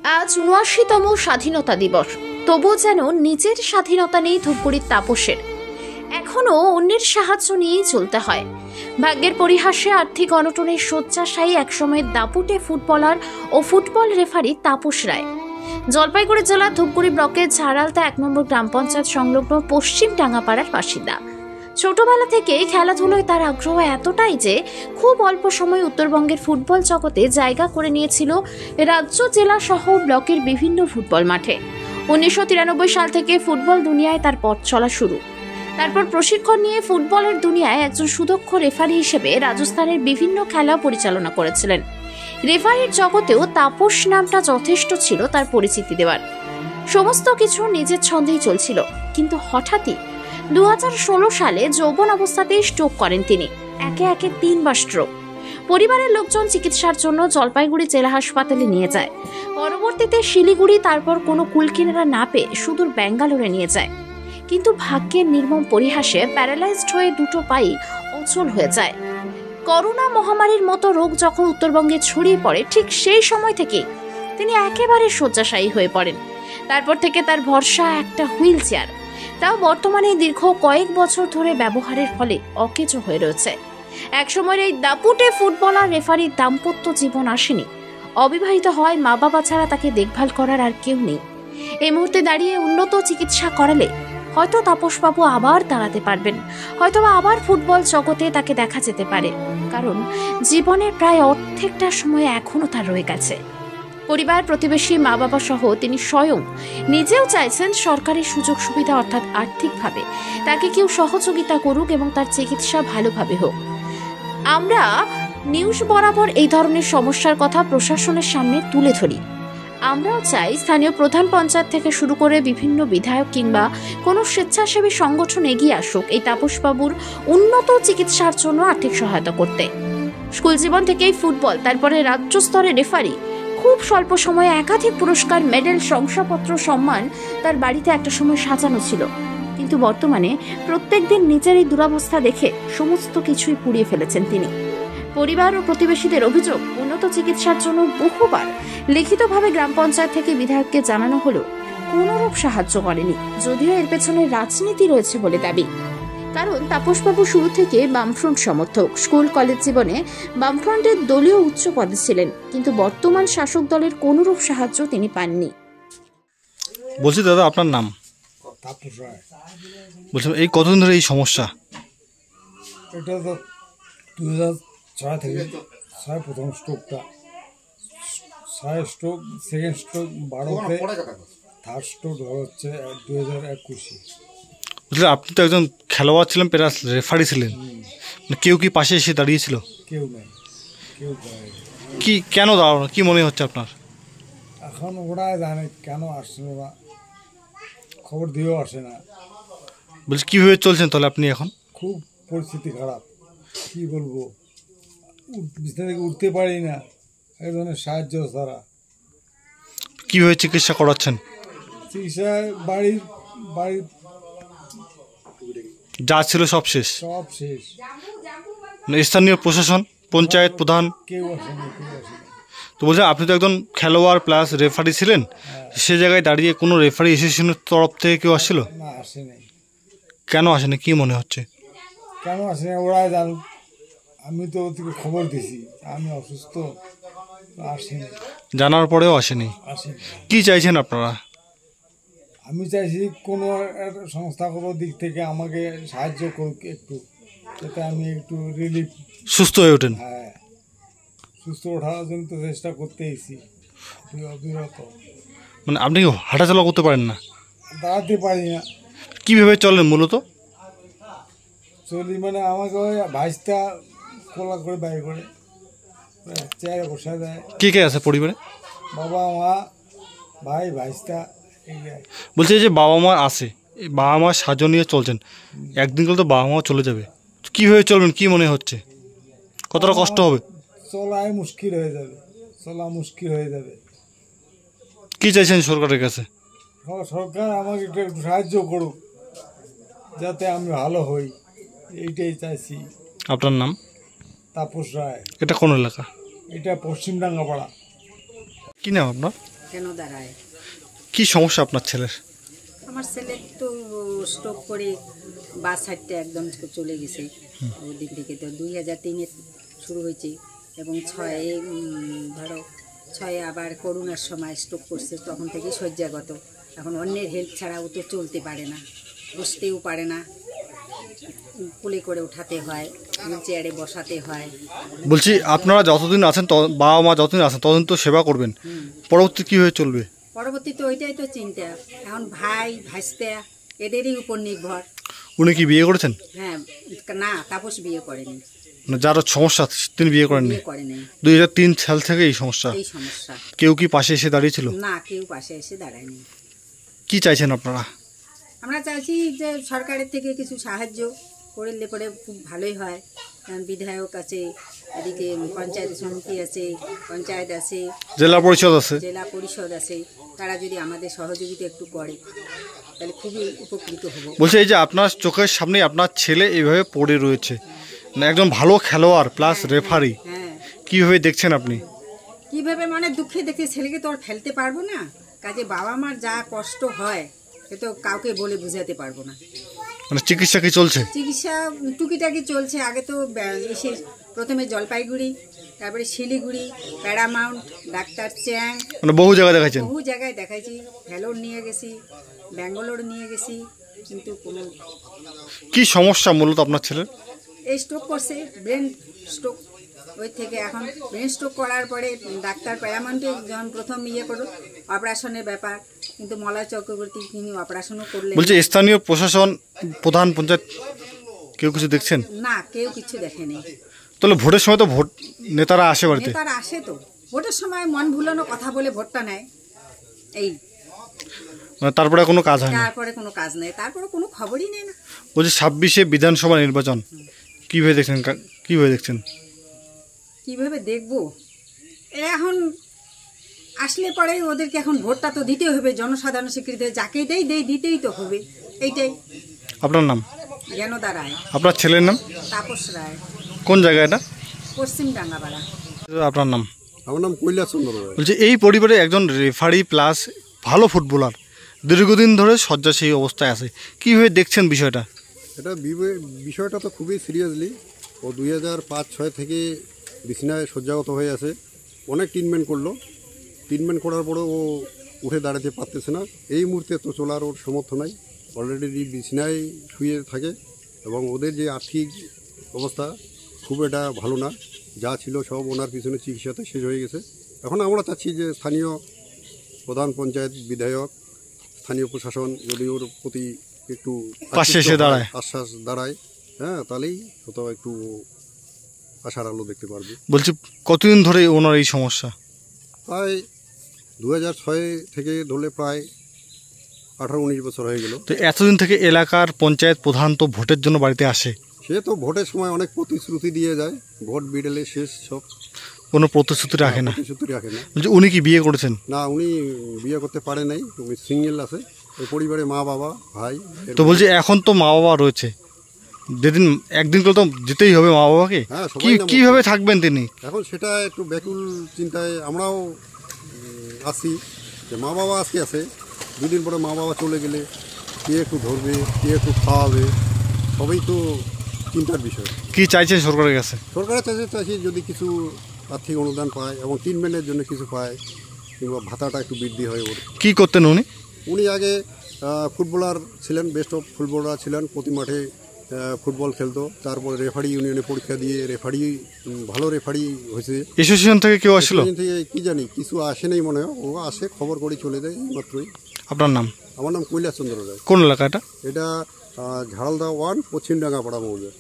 আজ ৭৯তম স্বাধীনতা দিবস, তবুও যেন নিজের স্বাধীনতা নেই ধূপগুড়ির তাপসের। এখনো অন্যের সাহায্য নিয়েই চলতে হয়। ভাগ্যের পরিহাসে আর্থিক অনটনের শয্যাশায়ী একসময়ের দাপুটে ফুটবলার ও ফুটবল রেফারি তাপস রায় জলপাইগুড়ি জেলার ধূপগুড়ি ব্লকের ঝাড়ালতা ১ নম্বর গ্রাম পঞ্চায়েত সংলগ্ন পশ্চিম ডাঙ্গাপাড়ার বাসিন্দা। ছোটবেলা থেকে খেলাধুলোয় তার আগ্রহ এতটাই যে খুব অল্প সময় উত্তরবঙ্গের ফুটবল জগতে জায়গা করে নিয়েছিল রাজ্য, জেলা সহ ব্লকের বিভিন্ন ফুটবল মাঠে। ১৯৯৩ সাল থেকে ফুটবল দুনিয়ায় তার পথ চলা শুরু। তারপর প্রশিক্ষণ নিয়ে ফুটবলের দুনিয়ায় একজন সুদক্ষ রেফারি হিসেবে রাজস্থানের বিভিন্ন খেলা পরিচালনা করেছিলেন। রেফারির জগতেও তাপস নামটা যথেষ্ট ছিল তার পরিচিতি দেওয়ার। সমস্ত কিছু নিজের ছন্দেই চলছিল, কিন্তু হঠাৎই ২০১৬ সালে যৌবন অবস্থাতেই স্ট্রোক করেন তিনি। একে একে ৩বার স্ট্রোক। পরিবারের লোকজন চিকিৎসার জন্য জলপাইগুড়ি জেলা হাসপাতালে নিয়ে যায়। পরবর্তীতে শিলিগুড়ি, তারপর কোনো কুলকিনারা না পেয়ে সুদূর ব্যাঙ্গালোরে নিয়ে যায়। কিন্তু ভাগ্যের নির্মম পরিহাসে প্যারালাইজড হয়ে দুটো পাই অচল হয়ে যায়। করোনা মহামারীর মতো রোগ যখন উত্তরবঙ্গে ছড়িয়ে পড়ে, ঠিক সেই সময় থেকেই তিনি একেবারে শয্যাশায়ী হয়ে পড়েন। তারপর থেকে তার ভরসা একটা হুইল চেয়ার, তাও বর্তমানে দীর্ঘ কয়েক বছর ধরে ব্যবহারের ফলে অকেজো হয়ে রয়েছে। একসময়ের এই দাপুটে ফুটবলার রেফারির দাম্পত্য জীবন আসেনি। অবিবাহিত হয়, মা বাবা ছাড়া তাকে দেখভাল করার আর কেউ নেই। এই মুহূর্তে দাঁড়িয়ে উন্নত চিকিৎসা করালে হয়তো তাপসবাবু আবার দাঁড়াতে পারবেন, হয়তো আবার ফুটবল জগতে তাকে দেখা যেতে পারে, কারণ জীবনের প্রায় অর্ধেকটা সময় এখনো তার রয়ে গেছে। পরিবার, প্রতিবেশী, মা বাবা সহ তিনি স্বয়ং নিজেও চাইছেন সরকারি সুযোগ সুবিধা অর্থাৎ আর্থিকভাবে তাকে কেউ সহযোগিতা করুক এবং তার চিকিৎসা ভালোভাবে হোক। আমরা নিউজ বরাবর এই ধরনের সমস্যার কথা প্রশাসনের সামনে তুলে ধরি। আমরাও চাই স্থানীয় প্রধান পঞ্চায়েত থেকে শুরু করে বিভিন্ন বিধায়ক কিংবা কোনো স্বেচ্ছাসেবী সংগঠন এগিয়ে আসুক এই তাপসবাবুর উন্নত চিকিৎসার জন্য আর্থিক সহায়তা করতে। স্কুল জীবন থেকেই ফুটবল, তারপরে রাজ্য স্তরে রেফারি, খুব স্বল্প সময়ে একাধিক পুরস্কার, মেডেল, শংসাপত্র, সম্মান তার বাড়িতে একটা সময় সাজানো ছিল। কিন্তু বর্তমানে প্রত্যেকদিন নিজের এই দুরবস্থা দেখে সমস্ত কিছুই পুড়িয়ে ফেলেছেন তিনি। পরিবার ও প্রতিবেশীদের অভিযোগ, উন্নত চিকিৎসার জন্য বহুবার লিখিতভাবে গ্রাম পঞ্চায়েত থেকে বিধায়ককে জানানো হলেও কোনোরূপ সাহায্য করেনি, যদিও এর পেছনে রাজনীতি রয়েছে বলে দাবি। কারণ তাপসবাবু শুরু থেকে বামফ্রন্ট সমর্থক। স্কুল কলেজ জীবনে বামফ্রন্টের দলীয় উচ্চ পদে ছিলেন, কিন্তু বর্তমান শাসক দলের কোনোরূপ সাহায্য তিনি পাননি। বলছি দাদা, আপনার নাম? তাপস রায়। বলছিলাম এই কতদিন ধরে এই সমস্যা? এটা তো ২০০৬ থেকে প্রথম স্ট্রোকটা, ৬ স্ট্রোক, সেকেন্ড স্ট্রোক ১২তে, থার্ড স্ট্রোক হচ্ছে ২০২১। বুঝলেন, আপনি তো একজন খেলোয়াড় ছিলেন, প্লাস রেফারি ছিলেন, কেউ কি পাশে এসে দাঁড়িয়েছিল? কেউ নেই, কেউ কি কেন দাঁড়ানো, কি মনে হচ্ছে আপনার? এখন ওরাই জানে কেন আসছে না, খবর দিয়েও আসে না। বলছি কীভাবে চলছেন তাহলে আপনি এখন? খুব পরিস্থিতি খারাপ, কি বলবো, বিছানা থেকে উঠতে পারি না এই ধরনের সাহায্য ছাড়া। কীভাবে চিকিৎসা করাচ্ছেন? চিকিৎসা বাড়ির যা ছিল সব শেষ? সব শেষ। স্থানীয় প্রশাসন, পঞ্চায়েত প্রধান কেউ আসেনি, তো বলছেন আপনি তো একজন খেলোয়াড় প্লাস রেফারি ছিলেন, সে জায়গায় দাঁড়িয়ে কোনো রেফারি অ্যাসোসিয়েশনের তরফ থেকে কেউ আসছিল? না, আসেনি। কেন আসেনি, কি মনে হচ্ছে? কেন আসেনি ওরাই জানুক, আমি তো ওদিকে খবর দিছি আমি অসুস্থ, আসেনি। জানার পরেও আসেনি। কি চাইছেন আপনারা? আমি চাইছি কোনো একটা সংস্থাগত দিক থেকে আমাকে সাহায্য করুক একটু, যাতে আমি একটু রিলিফ, সুস্থ হয়ে ওঠেন। হ্যাঁ, সুস্থ ওঠার জন্য তো চেষ্টা করতেইছি অবিরত। মানে আপনি কি হাঁটাচলা করতে পারেন না? দাঁড়াতে পারি না। কীভাবে চলেন মূলত? চলি মানে আমাকে ওই ভাইসটা কোলা করে বাইর করে চেয়ারে বসা দেয়। কে কে আছে পরিবারে? বাবা, মা, ভাই, ভাইসটা। বলছে যে বাবা মা আছে, এই বাবা মা সাহায্য নিয়ে চলছেন, একদিন গেলে তো বাবা মা চলে যাবে, কীভাবে চলবেন কি মনে হচ্ছে? কতটা কষ্ট হবে? চলা মুশকিল হয়ে যাবে। কি চাইছেন সরকারের কাছে? সরকার আমাকে একটু সাহায্য করুক যাতে আমি ভালো হই, এইটাই চাইছি। আপনার নাম? তাপস রায়। এটা কোন এলাকা? এটা পশ্চিম ডাঙ্গাপাড়া। কি নাম আপনার? কেন দাঁড়ায়? কি সমস্যা আপনার ছেলের? আমার ছেলে তো স্ট্রোক করে বাস সাইডটা একদম চলে গেছে। ওদিক থেকে তো 2003-এ শুরু হয়েছে এবং 6-এ ধরো 6-এ আবার করোনার সময় স্ট্রোক করছে, তখন থেকে শয্যাগত। এখন অন্যের হেল্প ছাড়া ও তো চলতে পারে না, বসতেও পারে না, কোলে করে উঠাতে হয়, হুইল চেয়ারে বসাতে হয়। বলছি আপনারা যতদিন আছেন বাবা মা যতদিন আছেন ততদিন তো সেবা করবেন, পরবর্তী কি হয়ে চলবে? পরবর্তীতে ওইটাই তো চিন্তা। এখন ভাই ভাইস্তা এদেরই উপর নির্ভর। উনি কি বিয়ে করেছেন? হ্যাঁ, না তাপস বিয়ে করেনি, মানে যার সমস্যা তিনি বিয়ে করেননি? বিয়ে করেনি। 2003 সাল থেকে এই সমস্যা। এই সমস্যা। কেউ কি পাশে এসে দাঁড়িয়েছিল? না, কেউ পাশে এসে দাঁড়ায়নি। কি চাইছেন আপনারা? আমরা চাইছি যে সরকারের থেকে কিছু সাহায্য করলে পরে খুব ভালোই হয়। কারণ বিধায়ক আছে, এদিকে পঞ্চায়েত সমিতি আছে, পঞ্চায়েত আছে, জেলা পরিষদ আছে, জেলা পরিষদ আছে, তারা যদি আমাদের সহযোগিতা একটু করে তাহলে খুবই উপকৃত হব। বলছি এই যে আপনার চোখের সামনে আপনার ছেলে এইভাবে পড়ে রয়েছে, মানে একজন ভালো খেলোয়াড় প্লাস রেফারি, হ্যাঁ, কিভাবে দেখছেন আপনি? কিভাবে মানে দুঃখে দেখে ছেলেকে তো আর ফেলতে পারবো না, কাজে বাবা মার যা কষ্ট হয় সে তো কাউকে বলে বুঝাতে পারবো না। মানে চিকিৎসা কি চলছে? চিকিৎসা টুকিটাকি চলছে। আগে তো এসে প্রথমে জলপাইগুড়ি, তারপরে শিলিগুড়ি, প্যারামাউন্ট, ডাক্তার চ্যাং, মানে বহু জায়গায় দেখাচ্ছেন? বহু জায়গায় দেখাইছি। ভেলোর নিয়ে গেছি, ব্যাঙ্গালোর নিয়ে গেছি, কিন্তু কোনো। কি সমস্যা মূলত আপনার ছেলের? এই স্ট্রোক করছে, ব্রেন স্ট্রোক। ওই থেকে এখন ব্রেন স্ট্রোক করার পরে ডাক্তার প্যারামাউন্টে যখন প্রথম করলো অপারেশনের ব্যাপার, কিন্তু মলয় চক্রবর্তী তিনি অপারেশনও করলেন। বলছে স্থানীয় প্রশাসন, প্রধান পঞ্চায়েত কেউ কিছু দেখছেন? না, কেউ কিছু দেখেনি। তাহলে ভোটের সময় তো ভোট নেতারা আসে বাড়িতে? নেতারা আসে তো, ভোটের সময় মন ভুলানো কথা বলে ভোটটা নেয়। এই মানে তারপরে কোনো কাজ হয় না? তারপরে কোনো কাজ নেই, তারপরে কোনো খবরই নেই না। বলছি 26-এ বিধানসভা নির্বাচন কিভাবে দেখছেন? কিভাবে দেখছেন? কিভাবে দেখবো, এখন আসলে পরে ওদেরকে এখন ভোটটা তো দিতে হবে, জনসাধারণ স্বীকৃতি যাকে দিতেই তো হবে, এইটাই। আপনার নাম? জ্ঞানদা রায়। আপনার ছেলের নাম? তাপস রায়। কোন জায়গা এটা? পশ্চিম ডাঙ্গাপাড়া। আপনার নাম? আমার নাম কৈলাস চন্দ্র রায়। বলছি এই পরিবারে একজন রেফারি প্লাস ভালো ফুটবলার দীর্ঘদিন ধরে শয্যাশায়ী অবস্থায় আছে, কীভাবে দেখছেন বিষয়টা? এটা বিষয়টা তো খুবই সিরিয়াসলি। ও 2005-06 থেকে বিছনায় শয্যাগত হয়ে আছে। অনেক ট্রিটমেন্ট করলো, ট্রিটমেন্ট করার পরেও ও উঠে দাঁড়াতে পারতেছে না। এই মুহূর্তে তো চলার ওর সামর্থ্য নাই, অলরেডি বিছনায় শুয়ে থাকে এবং ওদের যে আর্থিক অবস্থা খুব এটা ভালো না। যা ছিল সব ওনার পিছনে চিকিৎসাতে শেষ হয়ে গেছে। এখন আমরা চাচ্ছি যে স্থানীয় প্রধান পঞ্চায়েত, বিধায়ক, স্থানীয় প্রশাসন যদি ওর প্রতি একটু পাশে এসে দাঁড়ায়, আশ্বাস দাঁড়ায়, হ্যাঁ, তাহলেই হয়তো একটু আশার আলো দেখতে পারবে। বলছি কতদিন ধরে ওনার এই সমস্যা? প্রায় 2006 থেকে ধরলে প্রায় 18-19 বছর হয়ে গেল। তো এতদিন থেকে এলাকার পঞ্চায়েত প্রধান তো ভোটের জন্য বাড়িতে আসে, সে তো ভোটের সময় অনেক প্রতিশ্রুতি দিয়ে যায়, ভোট বিডেলে শেষ সব কোনো প্রতিশ্রুতি রাখে না। প্রতিশ্রুতি রাখে না। বলছি উনি কি বিয়ে করেছেন? না, উনি বিয়ে করতে পারে নাই, উনি সিঙ্গেল আছে। ওই পরিবারে মা বাবা ভাই। তো বলছি এখন তো মা বাবা রয়েছে, যেদিন একদিন করে তো যেতেই হবে মা বাবাকে, হ্যাঁ, সবাই কি না কিভাবে থাকবেন তিনি? এখন সেটা একটু ব্যাকুল চিন্তায় আমরাও আছি যে মা বাবা আজকে আছে, দুদিন পরে মা বাবা চলে গেলে কে একটু ধরবে, কে একটু খাওয়াবে, সবই তো চিন্তার বিষয়। কি চাইছেন সরকারের কাছে? সরকারের চাইছি যদি কিছু আর্থিক অনুদান পায় এবং ট্রিটমেন্টের জন্য কিছু পায়, কিংবা ভাতাটা একটু বৃদ্ধি হয় ওর। কি করতেন উনি? উনি আগে ফুটবলার ছিলেন, বেস্ট অফ ফুটবলার ছিলেন, প্রতি মাঠে ফুটবল খেলতো। তারপরে রেফারি ইউনিয়নে পরীক্ষা দিয়ে ভালো রেফারি হয়েছে। অ্যাসোসিয়েশন থেকে কেউ আসলো? থেকে কি জানি কিছু আসে নাই মনে হয়, ও আসে খবর করে চলে যায় মাত্রই। আপনার নাম? আমার নাম কৈলাস চন্দ্র রায়। কোন এলাকা এটা? এটা ঝাড়ালদা 1, পশ্চিম ডাঙ্গাপাড়া মৌজা।